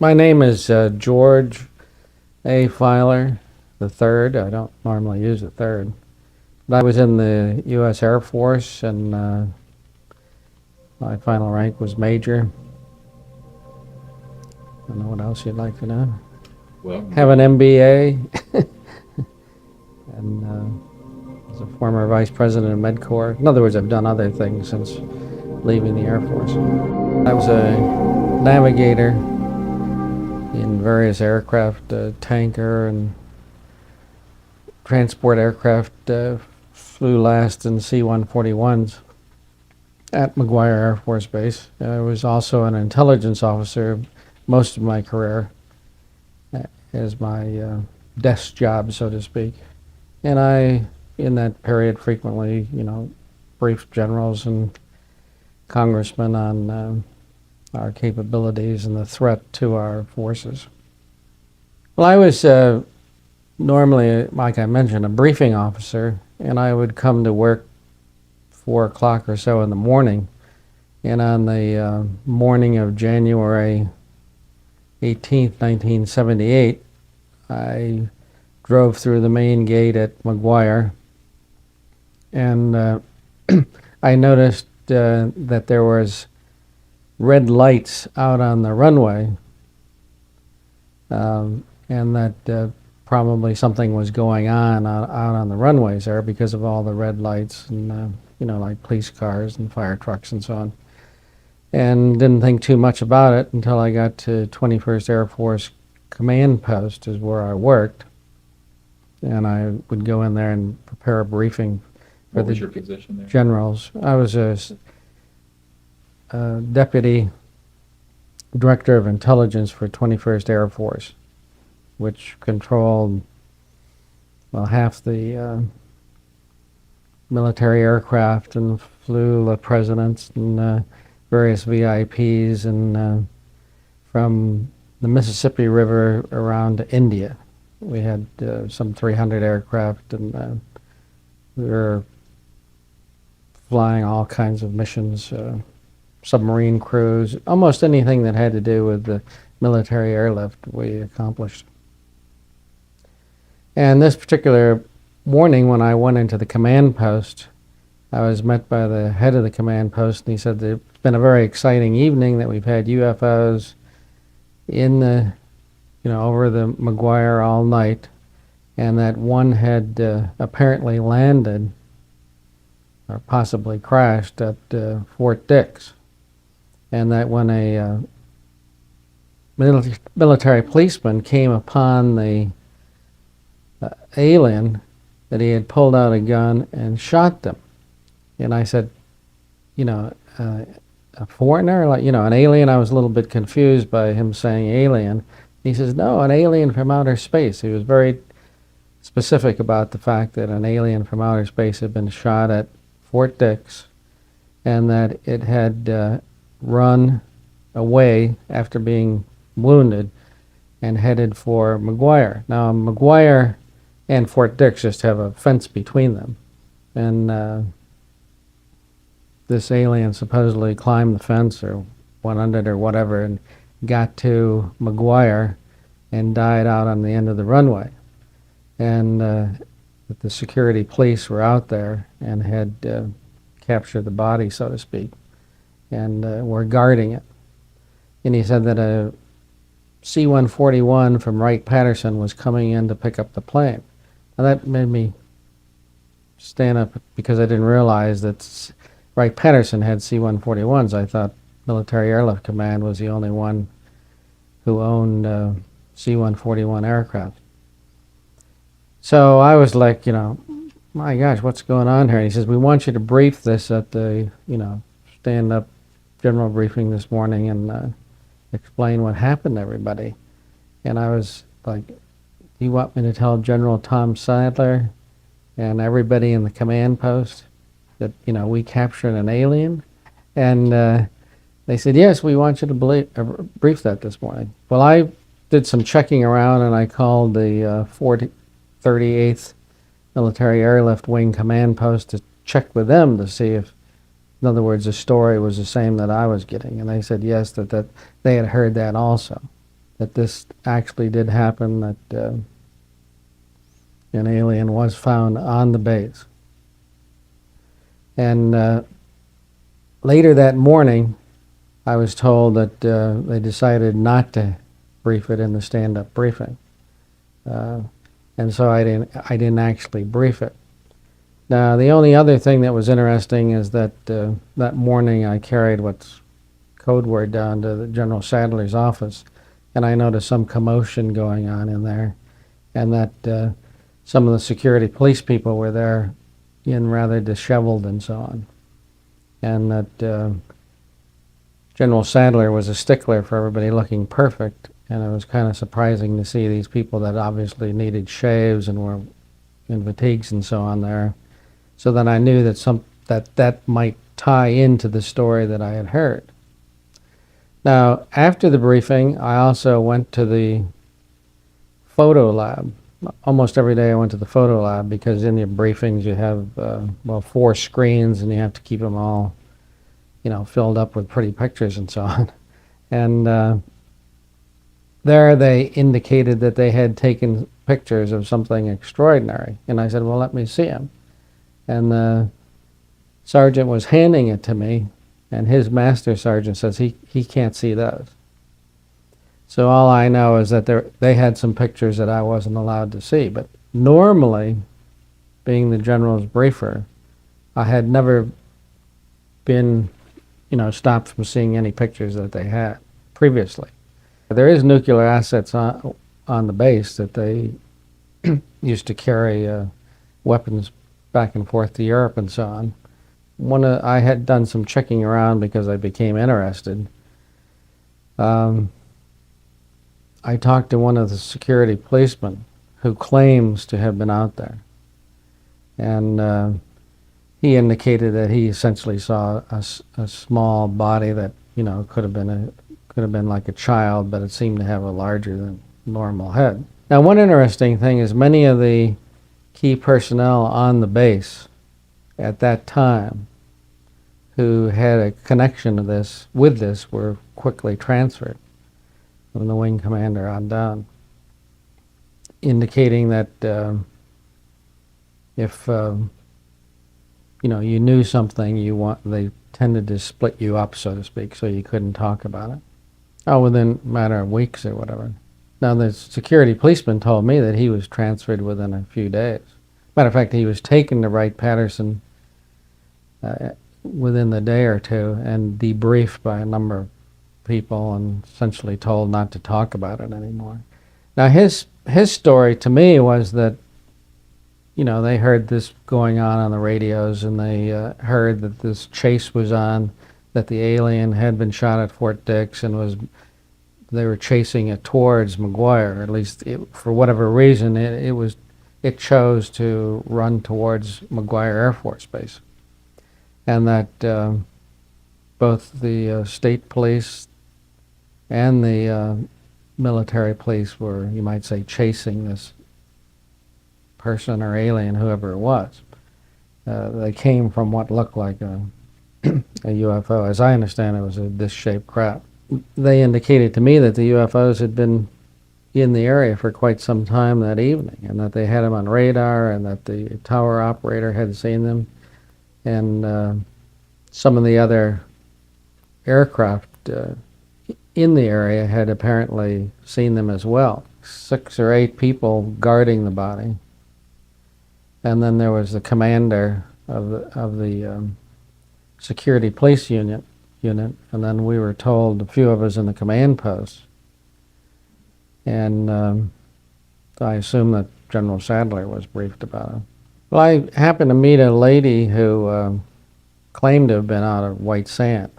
My name is George A. Filer the third. I don't normally use the third. But I was in the U.S. Air Force, and my final rank was major. I don't know what else you'd like to know. Well, Have an MBA, and was a former vice president of MedCorps. In other words, I've done other things since leaving the Air Force. I was a navigator in various aircraft, tanker and transport aircraft. Flew last in C-141s at McGuire Air Force Base. I was also an intelligence officer most of my career as my desk job, so to speak. And I, in that period, frequently, briefed generals and congressmen on our capabilities and the threat to our forces. Well, I was normally, like I mentioned, a briefing officer, and I would come to work 4 o'clock or so in the morning. And on the morning of January 18th, 1978, I drove through the main gate at McGuire, and I noticed that there was red lights out on the runway, and that probably something was going on out on the runways there because of all the red lights and like police cars and fire trucks and so on. And didn't think too much about it until I got to 21st Air Force Command Post, is where I worked, and I would go in there and prepare a briefing for what was your position there? generals. I was a deputy director of intelligence for 21st Air Force, which controlled, well, half the military aircraft and flew the presidents and various VIPs and from the Mississippi River around to India. We had some 300 aircraft, and we were flying all kinds of missions, submarine crews, almost anything that had to do with the military airlift we accomplished. And this particular morning, when I went into the command post, I was met by the head of the command post, and he said that it's been a very exciting evening, that we've had UFOs in the, over the McGuire all night, and that one had apparently landed or possibly crashed at Fort Dix, and that when a military policeman came upon the alien, that he had pulled out a gun and shot them. And I said, a foreigner, an alien? I was a little bit confused by him saying alien. He says, no, an alien from outer space. He was very specific about the fact that an alien from outer space had been shot at Fort Dix, and that it had run away after being wounded and headed for McGuire. Now, McGuire and Fort Dix just have a fence between them, and this alien supposedly climbed the fence or went under it or whatever and got to McGuire and died out on the end of the runway. And the security police were out there and had captured the body, so to speak, and were guarding it. And he said that a C-141 from Wright-Patterson was coming in to pick up the plane. Now that made me stand up because I didn't realize that Wright-Patterson had C-141s. I thought Military Airlift Command was the only one who owned C-141 aircraft. So I was like, my gosh, what's going on here? And he says, we want you to brief this at the, stand-up general briefing this morning and explain what happened to everybody. And I was like, you want me to tell General Tom Sadler and everybody in the command post that, we captured an alien? And they said, yes, we want you to brief that this morning. Well, I did some checking around, and I called the 38th Military Airlift Wing Command Post to check with them to see if, in other words, the story was the same that I was getting. And they said yes, that they had heard that also. that this actually did happen, that an alien was found on the base. And later that morning, I was told that they decided not to brief it in the stand-up briefing, and so I didn't actually brief it. Now, the only other thing that was interesting is that that morning I carried what's code word down to the General Sadler's office, and I noticed some commotion going on in there, and that some of the security police people were there in rather disheveled and so on, and that General Sadler was a stickler for everybody looking perfect, and it was kind of surprising to see these people that obviously needed shaves and were in fatigues and so on there. So then I knew that that might tie into the story that I had heard. Now, after the briefing, I also went to the photo lab. Almost every day I went to the photo lab because in your briefings you have, 4 screens and you have to keep them all, filled up with pretty pictures and so on. And there they indicated that they had taken pictures of something extraordinary. And I said, well, let me see them. And the sergeant was handing it to me, and his master sergeant says he can't see those. So all I know is that they had some pictures that I wasn't allowed to see. But normally, being the general's briefer, I had never been, stopped from seeing any pictures that they had previously. There is nuclear assets on the base that they used to carry weapons back and forth to Europe and so on. I had done some checking around because I became interested. I talked to one of the security policemen who claims to have been out there, and he indicated that he essentially saw a small body that could have been like a child, but it seemed to have a larger than normal head. Now, one interesting thing is many of the key personnel on the base at that time who had a connection to this were quickly transferred from the wing commander on down, indicating that if you knew something, they tended to split you up, so to speak, so you couldn't talk about it. Within a matter of weeks or whatever. Now, the security policeman told me that he was transferred within a few days. Matter of fact, he was taken to Wright-Patterson within the day or two and debriefed by a number of people and essentially told not to talk about it anymore. Now, his story to me was that, they heard this going on the radios, and they heard that this chase was on, that the alien had been shot at Fort Dix and they were chasing it towards McGuire. At least for whatever reason, it chose to run towards McGuire Air Force Base, and that both the state police and the military police were, you might say, chasing this person or alien, whoever it was. They came from what looked like a UFO. As I understand it, was a disc-shaped craft. They indicated to me that the UFOs had been in the area for quite some time that evening, and that they had them on radar, and that the tower operator had seen them, and some of the other aircraft in the area had apparently seen them as well. 6 or 8 people guarding the body, and then there was the commander of the security police unit, and then we were told, a few of us in the command post, and I assume that General Sadler was briefed about it. Well, I happened to meet a lady who claimed to have been out of White Sands,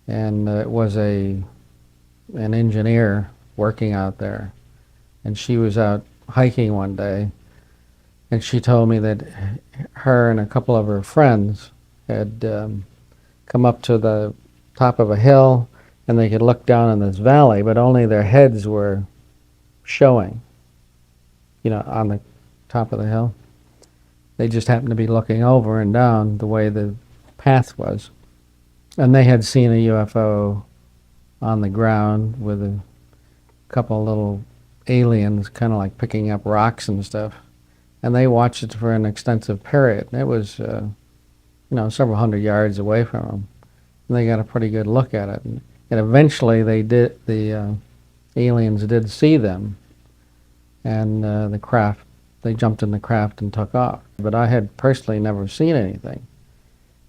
and it was an engineer working out there, and she was out hiking one day, and she told me that her and a couple of her friends had come up to the top of a hill, and they could look down in this valley, but only their heads were showing, on the top of the hill. They just happened to be looking over and down the way the path was. And they had seen a UFO on the ground with couple little aliens kind of like picking up rocks and stuff, and they watched it for an extensive period. It was, several hundred yards away from them, and they got a pretty good look at it. And eventually, the aliens did see them, and they jumped in the craft and took off. But I had personally never seen anything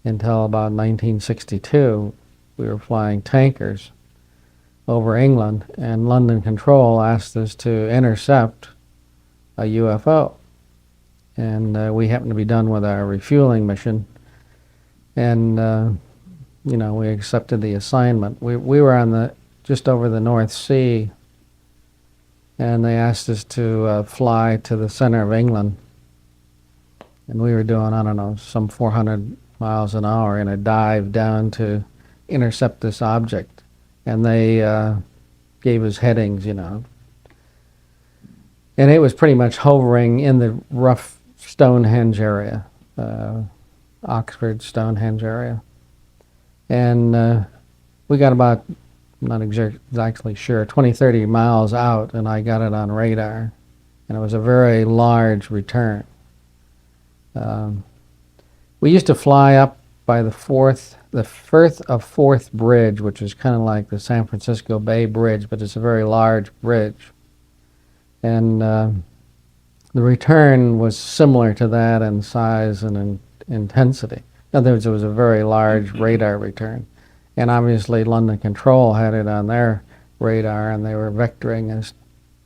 until about 1962. We were flying tankers over England, and London Control asked us to intercept a UFO. And we happened to be done with our refueling mission, and we accepted the assignment. We were on just over the North Sea, and they asked us to fly to the center of England, and we were doing, I don't know, some 400 miles an hour in a dive down to intercept this object. And they gave us headings, and it was pretty much hovering in the rough Stonehenge area, Oxford, Stonehenge area. And we got about, I'm not exactly sure, 20, 30 miles out, and I got it on radar. And it was a very large return. We used to fly up by the Firth of Forth Bridge, which is kind of like the San Francisco Bay Bridge, but it's a very large bridge. And the return was similar to that in size and in intensity. In other words, it was a very large radar return. And obviously London Control had it on their radar, and they were vectoring us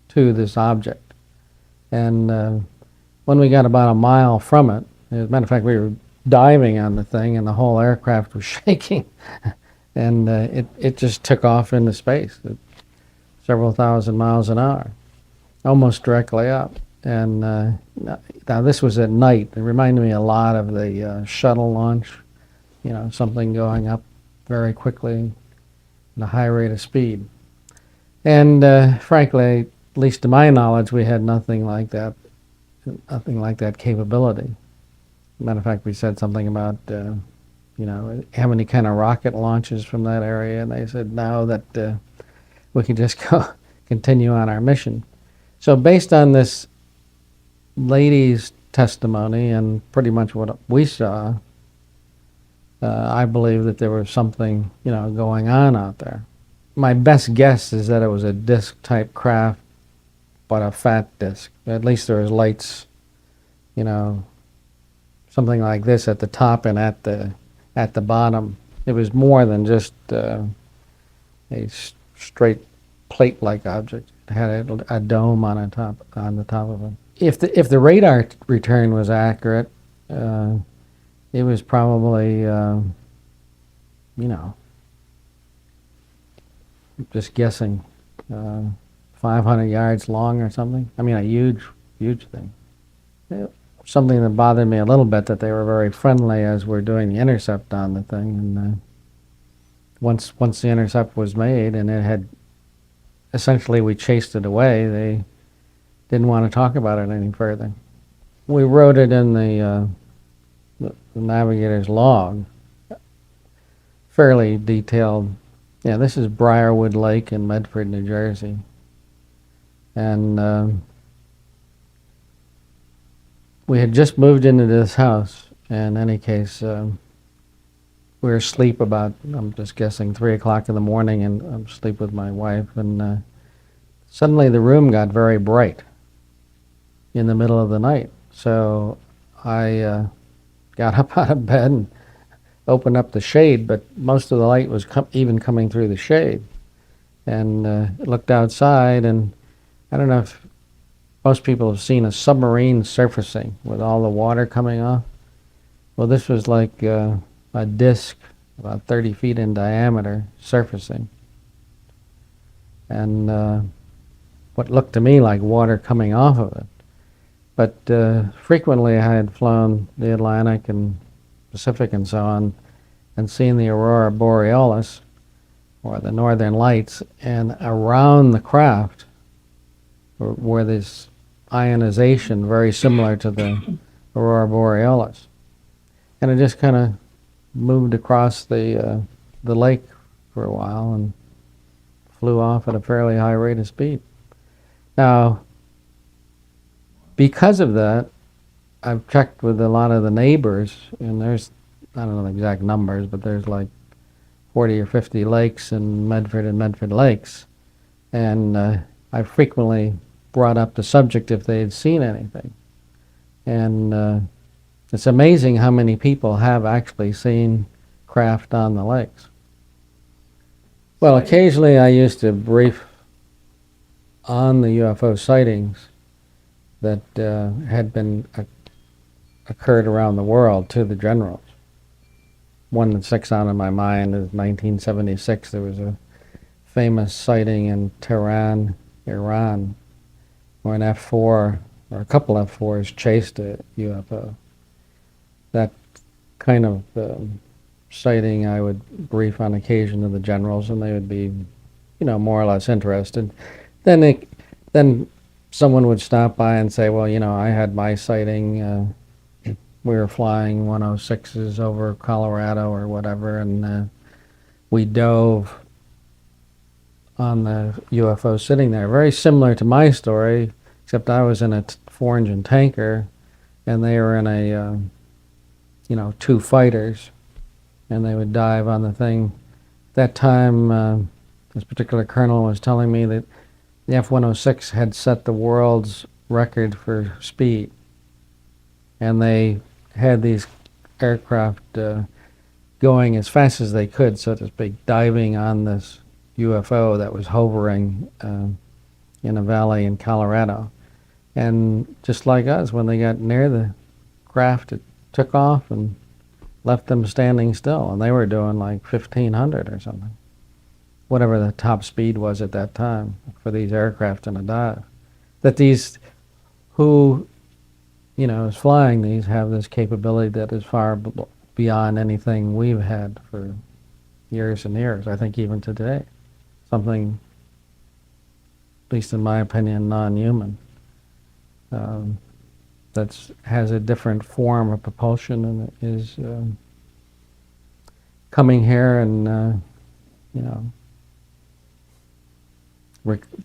to this object. And when we got about a mile from it, as a matter of fact, we were diving on the thing, and the whole aircraft was shaking, and it just took off into space at several thousand miles an hour, almost directly up. And now this was at night. It reminded me a lot of the shuttle launch, something going up very quickly at a high rate of speed. And frankly, at least to my knowledge, we had nothing like that capability. Matter of fact, we said something about, have any kind of rocket launches from that area, and they said no, that we could just continue on our mission. So based on this lady's testimony and pretty much what we saw, I believe that there was something, going on out there. My best guess is that it was a disc-type craft, but a fat disc. At least there was lights, something like this at the top and at the bottom. It was more than just a straight plate-like object. It had a dome on the top of it. If the radar return was accurate, it was probably just guessing, 500 yards long or something. I mean, a huge thing. Something that bothered me a little bit, that they were very friendly as we're doing the intercept on the thing, and once the intercept was made and it had, essentially we chased it away, they didn't want to talk about it any further. We wrote it in the navigator's log, fairly detailed. Yeah, this is Briarwood Lake in Medford, New Jersey, and we had just moved into this house. In any case, we were asleep about, I'm just guessing, 3 o'clock in the morning, and I'm asleep with my wife, and suddenly the room got very bright in the middle of the night. So I got up out of bed and opened up the shade, but most of the light was even coming through the shade. And looked outside, and I don't know if most people have seen a submarine surfacing with all the water coming off. Well, this was like a disc about 30 feet in diameter surfacing. And what looked to me like water coming off of it. But frequently I had flown the Atlantic and Pacific and so on, and seen the aurora borealis, or the northern lights, and around the craft were this ionization very similar to the aurora borealis. And it just kind of moved across the lake for a while and flew off at a fairly high rate of speed. Now, because of that, I've checked with a lot of the neighbors, and there's, I don't know the exact numbers, but there's like 40 or 50 lakes in Medford and Medford Lakes. And I frequently brought up the subject if they had seen anything. And it's amazing how many people have actually seen craft on the lakes. Well, occasionally I used to brief on the UFO sightings that had been occurred around the world to the generals. One that sticks out in my mind is 1976. There was a famous sighting in Tehran, Iran, where an F-4 or a couple F-4s chased a UFO. That kind of sighting I would brief on occasion to the generals, and they would be, more or less interested. Then someone would stop by and say, well, I had my sighting. We were flying 106s over Colorado or whatever, and we dove on the UFO sitting there. Very similar to my story, except I was in a four-engine tanker, and they were in a, two fighters, and they would dive on the thing. At that time, this particular colonel was telling me that the F-106 had set the world's record for speed, and they had these aircraft going as fast as they could, so to speak, diving on this UFO that was hovering in a valley in Colorado. And just like us, when they got near the craft, it took off and left them standing still, and they were doing like 1,500 or something, whatever the top speed was at that time for these aircraft in a dive. That these who is flying these have this capability that is far beyond anything we've had for years and years. I think even today, something, at least in my opinion, non-human, that has a different form of propulsion and is coming here and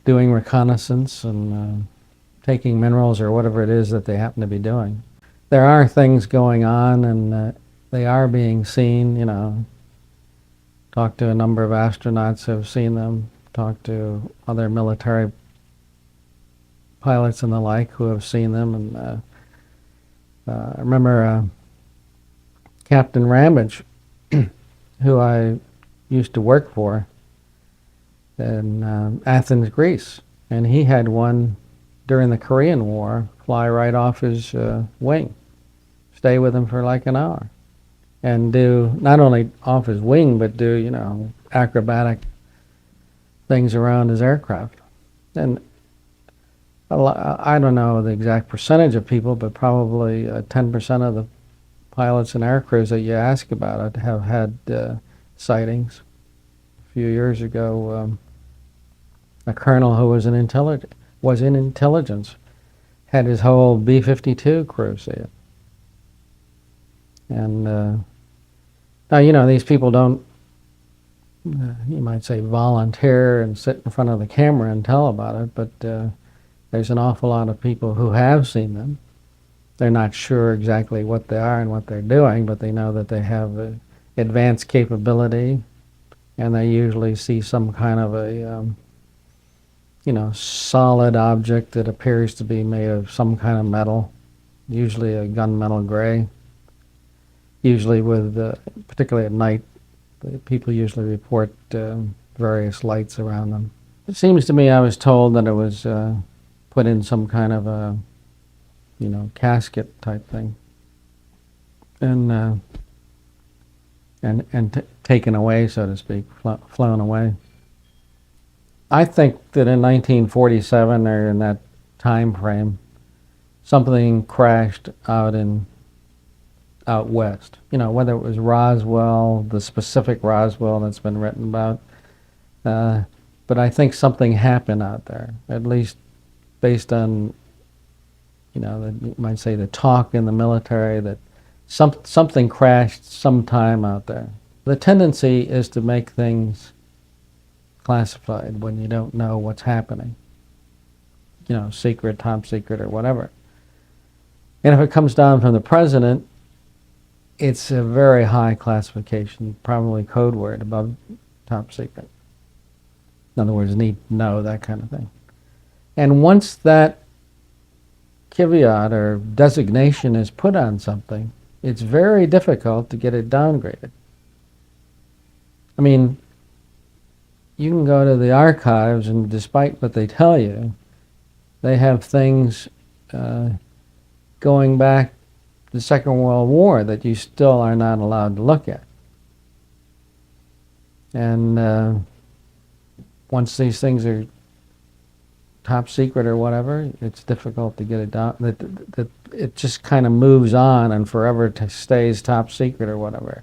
doing reconnaissance and taking minerals or whatever it is that they happen to be doing. There are things going on, and they are being seen. Talked to a number of astronauts who have seen them. Talked to other military pilots and the like who have seen them. And I remember Captain Ramage, who I used to work for in Athens, Greece, and he had one during the Korean War fly right off his wing, stay with him for like an hour, and do not only off his wing, but do acrobatic things around his aircraft. And I don't know the exact percentage of people, but probably 10% of the pilots and air crews that you ask about it have had sightings. A few years ago, a colonel who was in intelligence had his whole B-52 crew see it. And now, these people don't, you might say, volunteer and sit in front of the camera and tell about it, but there's an awful lot of people who have seen them. They're not sure exactly what they are and what they're doing, but they know that they have advanced capability, and they usually see some kind of a solid object that appears to be made of some kind of metal, usually a gunmetal gray. Usually with, particularly at night, people usually report various lights around them. It seems to me I was told that it was put in some kind of a, casket type thing, and taken away, so to speak, flown away. I think that in 1947 or in that time frame, something crashed out west. Whether it was Roswell, the specific Roswell that's been written about, but I think something happened out there, at least based on, you might say the talk in the military that something crashed sometime out there. The tendency is to make things classified when you don't know what's happening. Secret, top secret, or whatever. And if it comes down from the president, it's a very high classification, probably code word above top secret. In other words, need to know, that kind of thing. And once that caveat or designation is put on something, it's very difficult to get it downgraded. I mean, you can go to the archives, and despite what they tell you, they have things going back to the Second World War that you still are not allowed to look at. And once these things are top secret or whatever, it's difficult to get it down. That it just kind of moves on and forever stays top secret or whatever.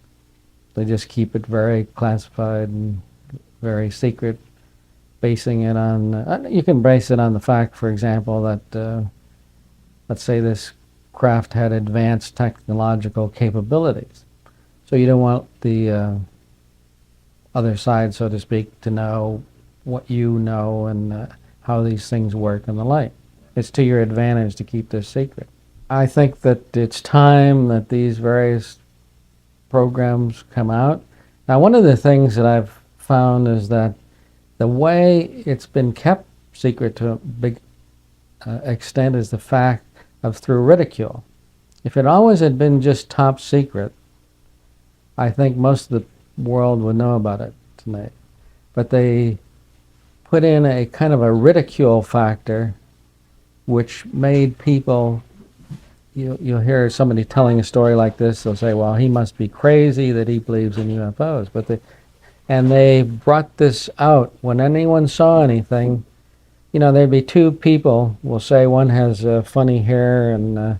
They just keep it very classified and very secret, basing it on, you can base it on the fact, for example, that, let's say this craft had advanced technological capabilities. So you don't want the other side, so to speak, to know what you know and how these things work and the like. It's to your advantage to keep this secret. I think that it's time that these various programs come out. Now, one of the things that I've found is that the way it's been kept secret to a big extent is the fact of through ridicule. If it always had been just top secret, I think most of the world would know about it tonight. But they put in a kind of a ridicule factor, which made people, you'll hear somebody telling a story like this, they'll say, well, he must be crazy that he believes in UFOs. And they brought this out. When anyone saw anything, there'd be two people, we'll say one has funny hair and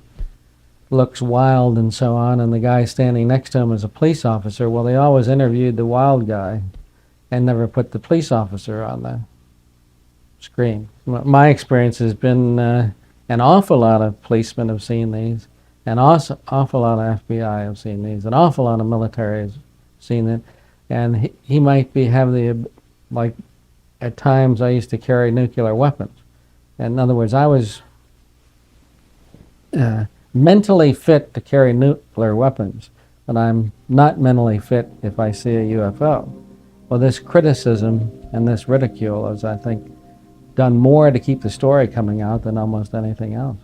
looks wild and so on, and the guy standing next to him is a police officer. Well, they always interviewed the wild guy and never put the police officer on the screen. My experience has been an awful lot of policemen have seen these, an awful lot of FBI have seen these, an awful lot of military has seen it, and he might like at times I used to carry nuclear weapons. And in other words, I was mentally fit to carry nuclear weapons, but I'm not mentally fit if I see a UFO. Well, this criticism and this ridicule has, I think, done more to keep the story coming out than almost anything else.